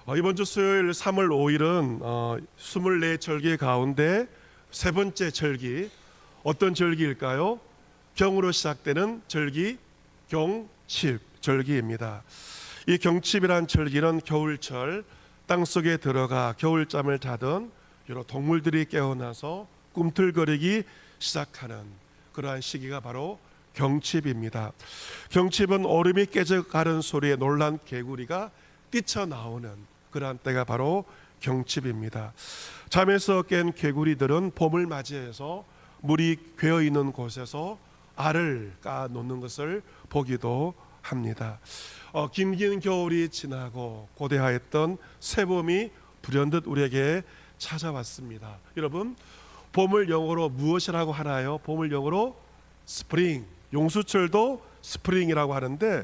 이번 주 수요일 3월 5일은 24절기 가운데 세 번째 절기, 어떤 절기일까요? 경으로 시작되는 절기, 경칩 절기입니다. 이 경칩이란 절기는 겨울철 땅속에 들어가 겨울잠을 자던 여러 동물들이 깨어나서 꿈틀거리기 시작하는 그러한 시기가 바로 경칩입니다. 경칩은 얼음이 깨져가는 소리에 놀란 개구리가 뛰쳐나오는 그러한 때가 바로 경칩입니다. 잠에서 깬 개구리들은 봄을 맞이해서 물이 괴어있는 곳에서 알을 까놓는 것을 보기도 합니다. 긴 겨울이 지나고 고대하였던 새봄이 불현듯 우리에게 찾아왔습니다. 여러분, 봄을 영어로 무엇이라고 하나요? 봄을 영어로 스프링, 용수철도 스프링이라고 하는데,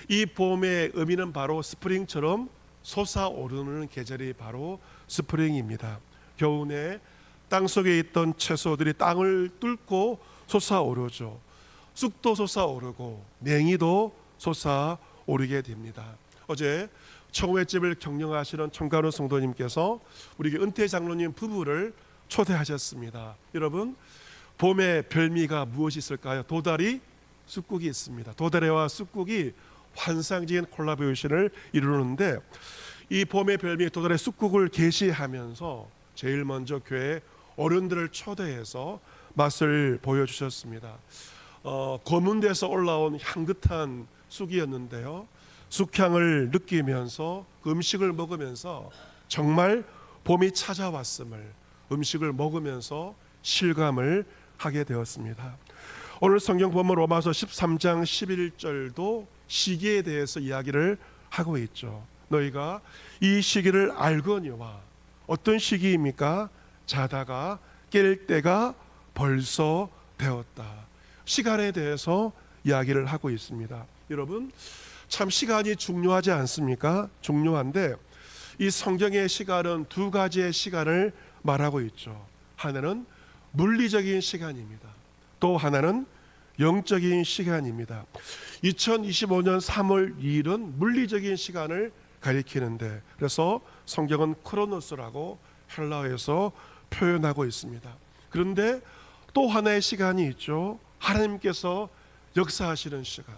이 봄의 의미는 바로 스프링처럼 솟아오르는 계절이 바로 스프링입니다. 겨우내 땅속에 있던 채소들이 땅을 뚫고 솟아오르죠. 쑥도 솟아오르고 냉이도 솟아오르게 됩니다. 어제 청회집을 경영하시는 청가로 성도님께서 우리 은퇴 장로님 부부를 초대하셨습니다. 여러분, 봄의 별미가 무엇이 있을까요? 도다리, 쑥국이 있습니다. 도다리와 쑥국이 환상적인 콜라보레이션을 이루는데, 이 봄의 별미 도다리 쑥국을 게시하면서 제일 먼저 교회 어른들을 초대해서 맛을 보여주셨습니다. 검은 데서 올라온 향긋한 쑥이었는데요, 쑥향을 느끼면서 그 음식을 먹으면서 정말 봄이 찾아왔음을 음식을 먹으면서 실감을 하게 되었습니다. 오늘 성경 본문 로마서 13장 11절도 시기에 대해서 이야기를 하고 있죠. 너희가 이 시기를 알거니와. 어떤 시기입니까? 자다가 깰 때가 벌써 되었다. 시간에 대해서 이야기를 하고 있습니다. 여러분, 참 시간이 중요하지 않습니까? 중요한데 이 성경의 시간은 두 가지의 시간을 말하고 있죠. 하나는 물리적인 시간입니다. 또 하나는 영적인 시간입니다. 2025년 3월 2일은 물리적인 시간을 가리키는데, 그래서 성경은 크로노스라고 헬라어에서 표현하고 있습니다. 그런데 또 하나의 시간이 있죠. 하나님께서 역사하시는 시간,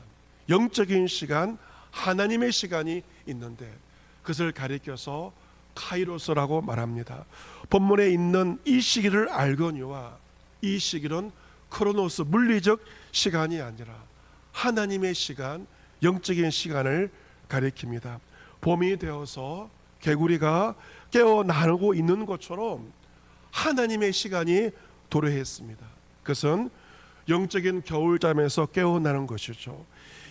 영적인 시간, 하나님의 시간이 있는데 그것을 가리켜서 카이로스라고 말합니다. 본문에 있는 이 시기를 알거니와, 이 시기는 크로노스, 물리적 시간이 아니라 하나님의 시간, 영적인 시간을 가리킵니다. 봄이 되어서 개구리가 깨어나고 있는 것처럼 하나님의 시간이 도래했습니다. 그것은 영적인 겨울잠에서 깨어나는 것이죠.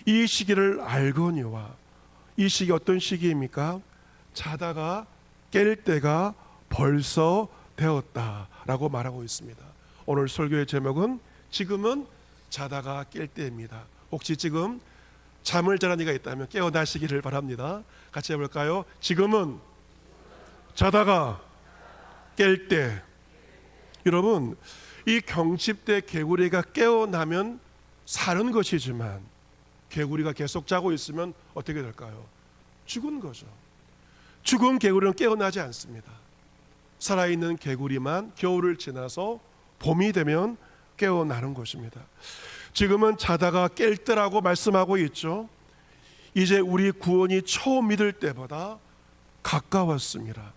이 시기를 알거니와, 이 시기 어떤 시기입니까? 자다가 깰 때가 벌써 되었다라고 말하고 있습니다. 오늘 설교의 제목은 지금은 자다가 깰 때입니다. 혹시 지금 잠을 자는 이가 있다면 깨어나시기를 바랍니다. 같이 해볼까요? 지금은 자다가 깰 때. 여러분, 이 경칩 때 개구리가 깨어나면 사는 것이지만 개구리가 계속 자고 있으면 어떻게 될까요? 죽은 거죠. 죽은 개구리는 깨어나지 않습니다. 살아있는 개구리만 겨울을 지나서 봄이 되면 깨어나는 것입니다. 지금은 자다가 깰 때라고 말씀하고 있죠. 이제 우리 구원이 처음 믿을 때보다 가까웠습니다.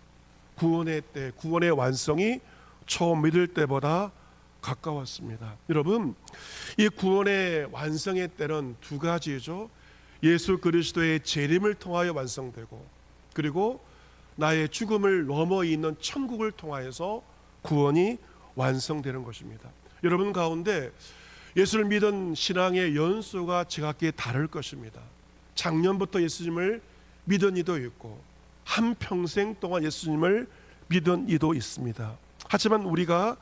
구원의 때, 구원의 완성이 처음 믿을 때보다 가까웠습니다. 여러분, 이 구원의 완성의 때는 두 가지죠. 예수 그리스도의 재림을 통하여 완성되고, 그리고 나의 죽음을 넘어 있는 천국을 통하여서 구원이 완성되는 것입니다. 여러분 가운데 예수를 믿은 신앙의 연수가 제각기 다를 것입니다. 작년부터 예수님을 믿은 이도 있고 한평생 동안 예수님을 믿은 이도 있습니다. 하지만 우리가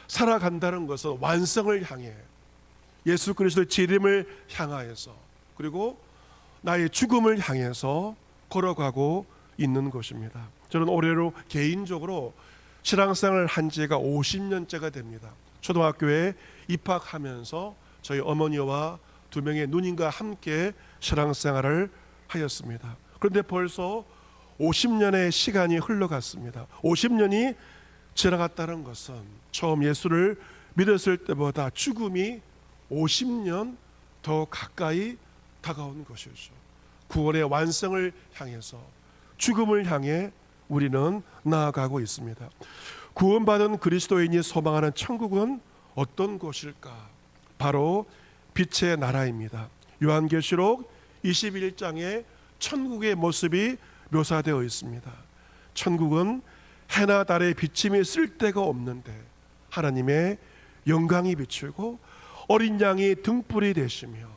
살아간다는 것은 완성을 향해, 예수 그리스도의 재림을 향하여서, 그리고 나의 죽음을 향해서 걸어가고 있는 것입니다. 저는 올해로 개인적으로 신앙생활을 한 지가 50년째가 됩니다. 초등학교에 입학하면서 저희 어머니와 두 명의 누님과 함께 신앙생활을 하였습니다. 그런데 벌써 50년의 시간이 흘러갔습니다. 50년이 지나갔다는 것은 처음 예수를 믿었을 때보다 죽음이 50년 더 가까이 다가온 것이죠. 구원의 완성을 향해서, 죽음을 향해 우리는 나아가고 있습니다. 구원받은 그리스도인이 소망하는 천국은 어떤 곳일까? 바로 빛의 나라입니다. 요한계시록 21장에 천국의 모습이 묘사되어 있습니다. 천국은 해나 달의 비침이 쓸데가 없는데 하나님의 영광이 비추고 어린 양이 등불이 되시며,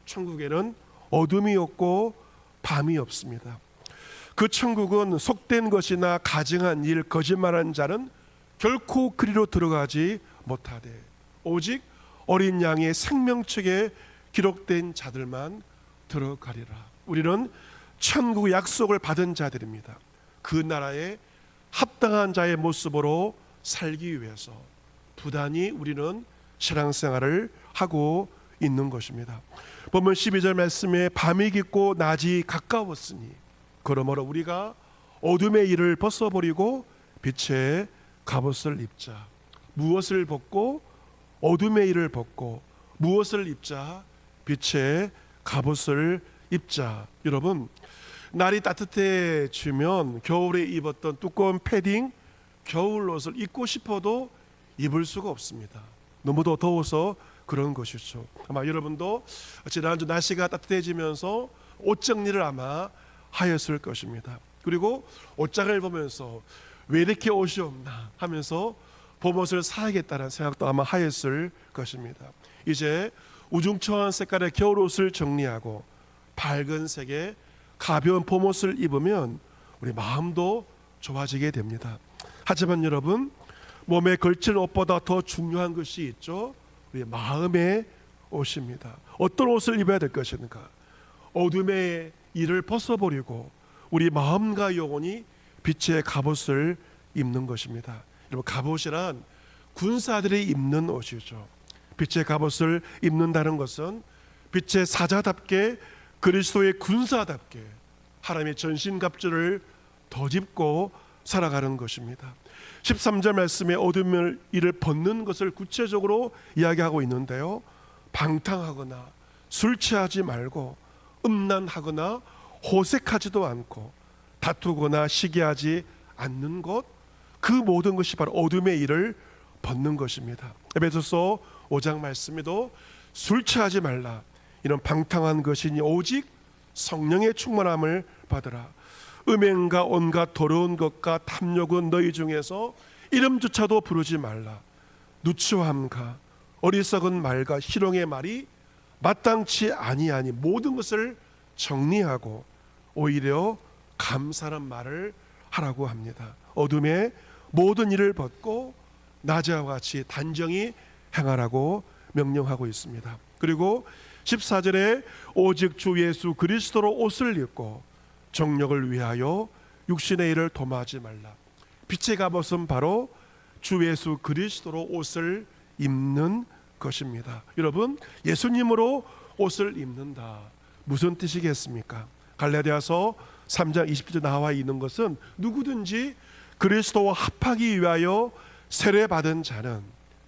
천국에는 어둠이 없고 밤이 없습니다. 그 천국은 속된 것이나 가증한 일, 거짓말한 자는 결코 그리로 들어가지 못하되 오직 어린 양의 생명책에 기록된 자들만 들어가리라. 우리는 천국 약속을 받은 자들입니다. 그 나라에 합당한 자의 모습으로 살기 위해서 부단히 우리는 신앙생활을 하고 있는 것입니다. 보면 12절 말씀에 밤이 깊고 낮이 가까웠으니 그러므로 우리가 어둠의 일을 벗어버리고 빛의 갑옷을 입자. 무엇을 벗고? 어둠의 일을 벗고 무엇을 입자? 빛의 갑옷을 입자. 여러분, 날이 따뜻해지면 겨울에 입었던 두꺼운 패딩, 겨울 옷을 입고 싶어도 입을 수가 없습니다. 너무도 더워서 그런 것이죠. 아마 여러분도 지난주 날씨가 따뜻해지면서 옷 정리를 아마 하였을 것입니다. 그리고 옷장을 보면서 왜 이렇게 옷이 없나 하면서 봄옷을 사야겠다는 생각도 아마 하였을 것입니다. 이제 우중충한 색깔의 겨울옷을 정리하고 밝은 색의 가벼운 봄옷을 입으면 우리 마음도 좋아지게 됩니다. 하지만 여러분, 몸에 걸칠 옷보다 더 중요한 것이 있죠. 우리 마음의 옷입니다. 어떤 옷을 입어야 될 것인가? 어둠의 일을 벗어버리고 우리 마음과 영혼이 빛의 갑옷을 입는 것입니다. 여러분, 갑옷이란 군사들이 입는 옷이죠. 빛의 갑옷을 입는다는 것은 빛의 사자답게, 그리스도의 군사답게 하나님의 전신갑주를 덧입고 살아가는 것입니다. 13절 말씀에 어둠의 일을 벗는 것을 구체적으로 이야기하고 있는데요, 방탕하거나 술 취하지 말고 음란하거나 호색하지도 않고 다투거나 시기하지 않는 것, 그 모든 것이 바로 어둠의 일을 벗는 것입니다. 에베소서 5장 말씀에도 술 취하지 말라, 이런 방탕한 것이니 오직 성령의 충만함을 받으라. 음행과 온갖 더러운 것과 탐욕은 너희 중에서 이름조차도 부르지 말라. 누추함과 어리석은 말과 희롱의 말이 마땅치 아니하니 모든 것을 정리하고 오히려 감사하는 말을 하라고 합니다. 어둠의 모든 일을 벗고 낮에와 같이 단정히 행하라고 명령하고 있습니다. 그리고 14절에 오직 주 예수 그리스도로 옷을 입고 정력을 위하여 육신의 일을 도모하지 말라. 빛의 갑옷은 바로 주 예수 그리스도로 옷을 입는 것입니다. 여러분, 예수님으로 옷을 입는다, 무슨 뜻이겠습니까? 갈라디아서 3장 20절 나와 있는 것은 누구든지 그리스도와 합하기 위하여 세례받은 자는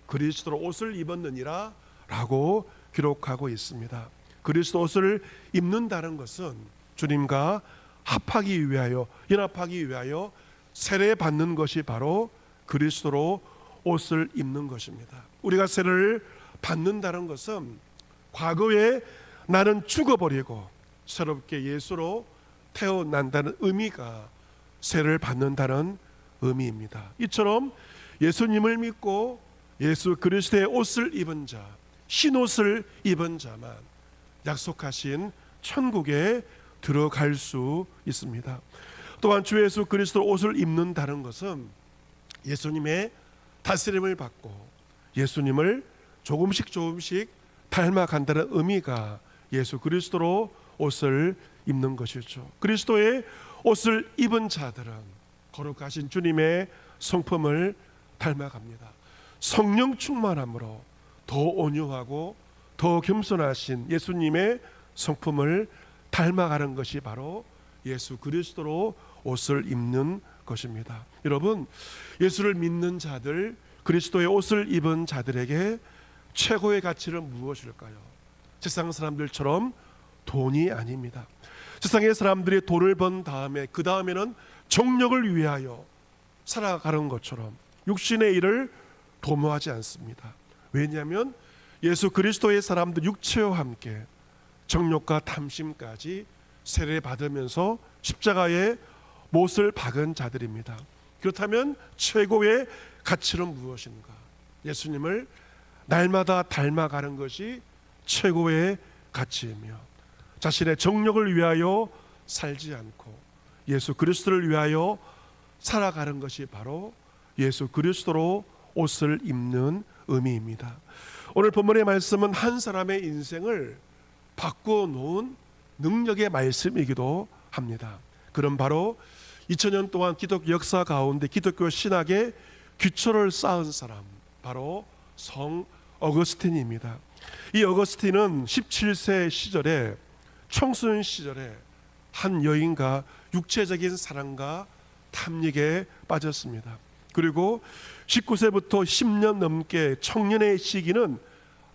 그리스도로 옷을 입었느니라 라고 기록하고 있습니다. 그리스도 옷을 입는다는 것은 주님과 합하기 위하여, 연합하기 위하여 세례받는 것이 바로 그리스도로 옷을 입는 것입니다. 우리가 세례를 받는다는 것은 과거에 나는 죽어버리고 새롭게 예수로 태어난다는 의미가 세례를 받는다는 의미입니다. 이처럼 예수님을 믿고 예수 그리스도의 옷을 입은 자, 흰 옷을 입은 자만 약속하신 천국에 들어갈 수 있습니다. 또한 주 예수 그리스도 옷을 입는다는 것은 예수님의 다스림을 받고 예수님을 조금씩 닮아간다는 의미가 예수 그리스도로 옷을 입는 것이죠. 그리스도의 옷을 입은 자들은 거룩하신 주님의 성품을 닮아갑니다. 성령 충만함으로 더 온유하고 더 겸손하신 예수님의 성품을 닮아가는 것이 바로 예수 그리스도로 옷을 입는 것입니다. 여러분, 예수를 믿는 자들, 그리스도의 옷을 입은 자들에게 최고의 가치는 무엇일까요? 세상 사람들처럼 돈이 아닙니다. 세상의 사람들이 돈을 번 다음에 그 다음에는 정력을 위하여 살아가는 것처럼 육신의 일을 도모하지 않습니다. 왜냐하면 예수 그리스도의 사람들 육체와 함께 정욕과 탐심까지 세례받으면서 십자가에 못을 박은 자들입니다. 그렇다면 최고의 가치는 무엇인가? 예수님을 날마다 닮아가는 것이 최고의 가치이며 자신의 정력을 위하여 살지 않고 예수 그리스도를 위하여 살아가는 것이 바로 예수 그리스도로 옷을 입는 의미입니다. 오늘 본문의 말씀은 한 사람의 인생을 바꾸어 놓은 능력의 말씀이기도 합니다. 그럼 바로 2000년 동안 기독교 역사 가운데 기독교 신학의 기초를 쌓은 사람, 바로 성 어거스틴입니다. 이 어거스틴은 17세 시절에, 청소년 시절에 한 여인과 육체적인 사랑과 탐닉에 빠졌습니다. 그리고 19세부터 10년 넘게 청년의 시기는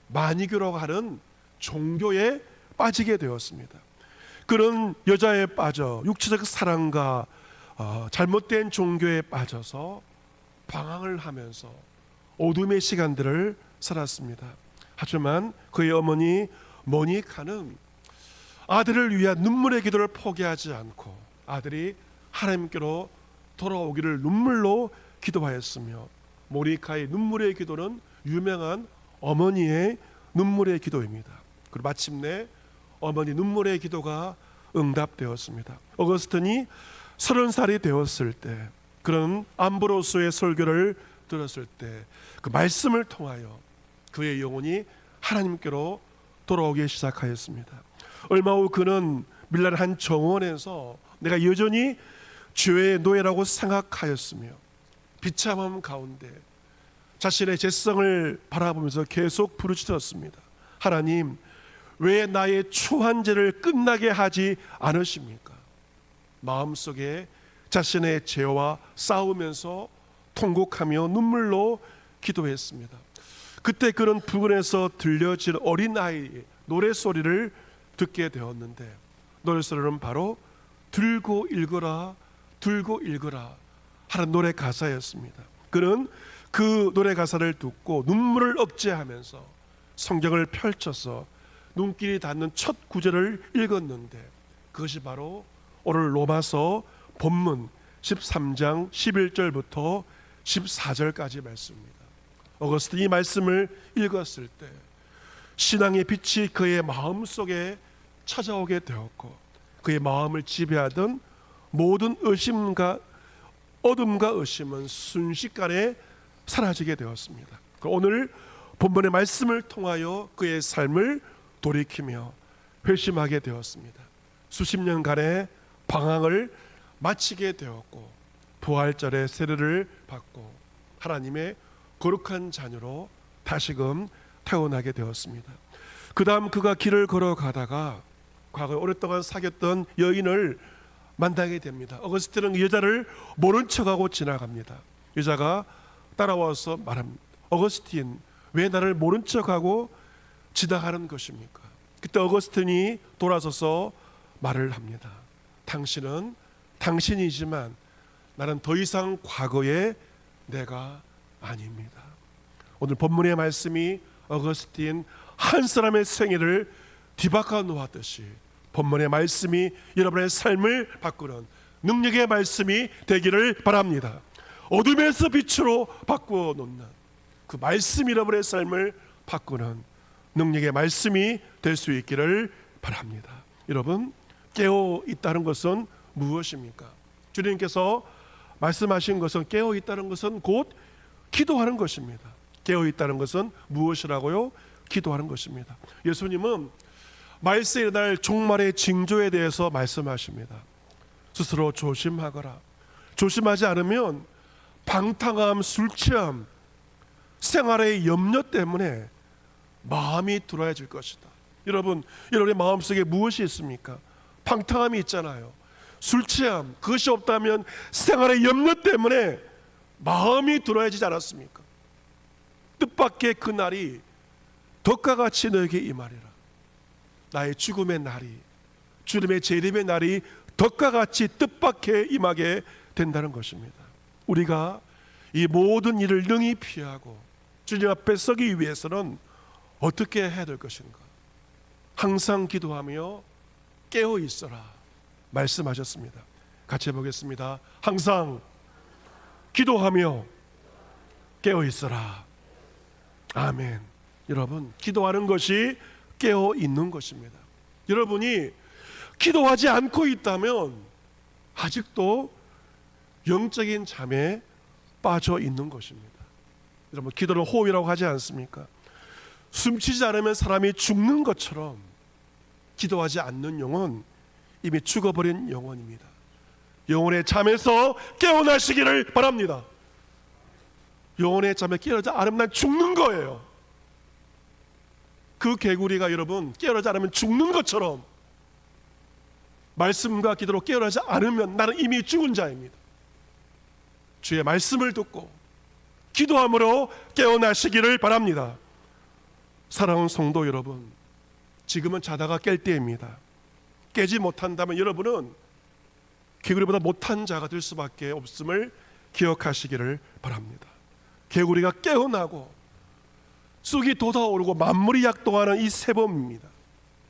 마니교라고 하는 종교에 빠지게 되었습니다. 그런 여자에 빠져 육체적 사랑과 잘못된 종교에 빠져서 방황을 하면서 어둠의 시간들을 살았습니다. 하지만 그의 어머니 모니카는 아들을 위한 눈물의 기도를 포기하지 않고 아들이 하나님께로 돌아오기를 눈물로 기도하였으며, 모니카의 눈물의 기도는 유명한 어머니의 눈물의 기도입니다. 그리고 마침내 어머니 눈물의 기도가 응답되었습니다. 어거스틴이 30살이 되었을 때, 그런 암브로스의 설교를 들었을 때 그 말씀을 통하여 그의 영혼이 하나님께로 돌아오기 시작하였습니다. 얼마 후 그는 밀란 한 정원에서 내가 여전히 죄의 노예라고 생각하였으며 비참함 가운데 자신의 죄성을 바라보면서 계속 부르짖었습니다. 하나님, 왜 나의 추한 죄를 끝나게 하지 않으십니까? 마음속에 자신의 죄와 싸우면서 통곡하며 눈물로 기도했습니다. 그때 그런 부근에서 들려질 어린아이의 노래소리를 듣게 되었는데, 노래소리는 바로 들고 읽어라 들고 읽어라 하는 노래 가사였습니다. 그는 그 노래 가사를 듣고 눈물을 억제하면서 성경을 펼쳐서 눈길이 닿는 첫 구절을 읽었는데, 그것이 바로 오늘 로마서 본문 13장 11절부터 14절까지 말씀입니다. 어거스틴이 이 말씀을 읽었을 때 신앙의 빛이 그의 마음속에 찾아오게 되었고, 그의 마음을 지배하던 모든 의심과 어둠과 의심은 순식간에 사라지게 되었습니다. 오늘 본문의 말씀을 통하여 그의 삶을 돌이키며 회심하게 되었습니다. 수십 년간의 방황을 마치게 되었고 부활절에 세례를 받고 하나님의 거룩한 자녀로 다시금 태어나게 되었습니다. 그 다음 그가 길을 걸어가다가 과거에 오랫동안 사귀었던 여인을 만나게 됩니다. 어거스틴은 이 여자를 모른 척하고 지나갑니다. 여자가 따라와서 말합니다. 어거스틴, 왜 나를 모른 척하고 지나가는 것입니까? 그때 어거스틴이 돌아서서 말을 합니다. 당신은 당신이지만 나는 더 이상 과거의 내가 아닙니다. 오늘 본문의 말씀이 어거스틴 한 사람의 생애를 뒤바꿔 놓았듯이 본문의 말씀이 여러분의 삶을 바꾸는 능력의 말씀이 되기를 바랍니다. 어둠에서 빛으로 바꾸어 놓는 그 말씀이 여러분의 삶을 바꾸는 능력의 말씀이 될 수 있기를 바랍니다. 여러분, 깨어 있다는 것은 무엇입니까? 주님께서 말씀하신 것은 깨어 있다는 것은 곧 기도하는 것입니다. 깨어 있다는 것은 무엇이라고요? 기도하는 것입니다. 예수님은 말세에 일어날 종말의 징조에 대해서 말씀하십니다. 스스로 조심하거라. 조심하지 않으면 방탕함, 술취함, 생활의 염려 때문에 마음이 두려워질 것이다. 여러분, 여러분의 마음속에 무엇이 있습니까? 방탕함이 있잖아요. 술 취함, 그것이 없다면 생활의 염려 때문에 마음이 두려워지지 않았습니까? 뜻밖의 그 날이 덕과 같이 너에게 임하리라. 나의 죽음의 날이, 주님의 재림의 날이 덕과 같이 뜻밖에 임하게 된다는 것입니다. 우리가 이 모든 일을 능히 피하고 주님 앞에 서기 위해서는 어떻게 해야 될 것인가? 항상 기도하며 깨어 있어라 말씀하셨습니다. 같이 해보겠습니다. 항상 기도하며 깨어 있어라. 아멘. 여러분, 기도하는 것이 깨어 있는 것입니다. 여러분이 기도하지 않고 있다면 아직도 영적인 잠에 빠져 있는 것입니다. 여러분, 기도를 호흡이라고 하지 않습니까? 숨쉬지 않으면 사람이 죽는 것처럼 기도하지 않는 영혼, 이미 죽어버린 영혼입니다. 영혼의 잠에서 깨어나시기를 바랍니다. 영혼의 잠에 깨어나지 않으면 죽는 거예요. 그 개구리가 여러분 깨어나지 않으면 죽는 것처럼 말씀과 기도로 깨어나지 않으면 나는 이미 죽은 자입니다. 주의 말씀을 듣고 기도함으로 깨어나시기를 바랍니다. 사랑하는 성도 여러분, 지금은 자다가 깰 때입니다. 깨지 못한다면 여러분은 개구리보다 못한 자가 될 수밖에 없음을 기억하시기를 바랍니다. 개구리가 깨어나고 쑥이 돋아오르고 만물이 약동하는 이 세 번입니다.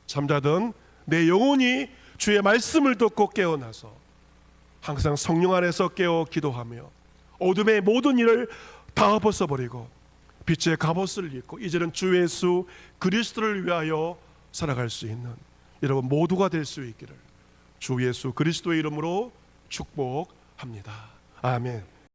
잠자던 내 영혼이 주의 말씀을 듣고 깨어나서 항상 성령 안에서 깨어 기도하며 어둠의 모든 일을 다 벗어버리고 빛의 갑옷을 입고 이제는 주 예수 그리스도를 위하여 살아갈 수 있는 여러분 모두가 될 수 있기를 주 예수 그리스도의 이름으로 축복합니다. 아멘.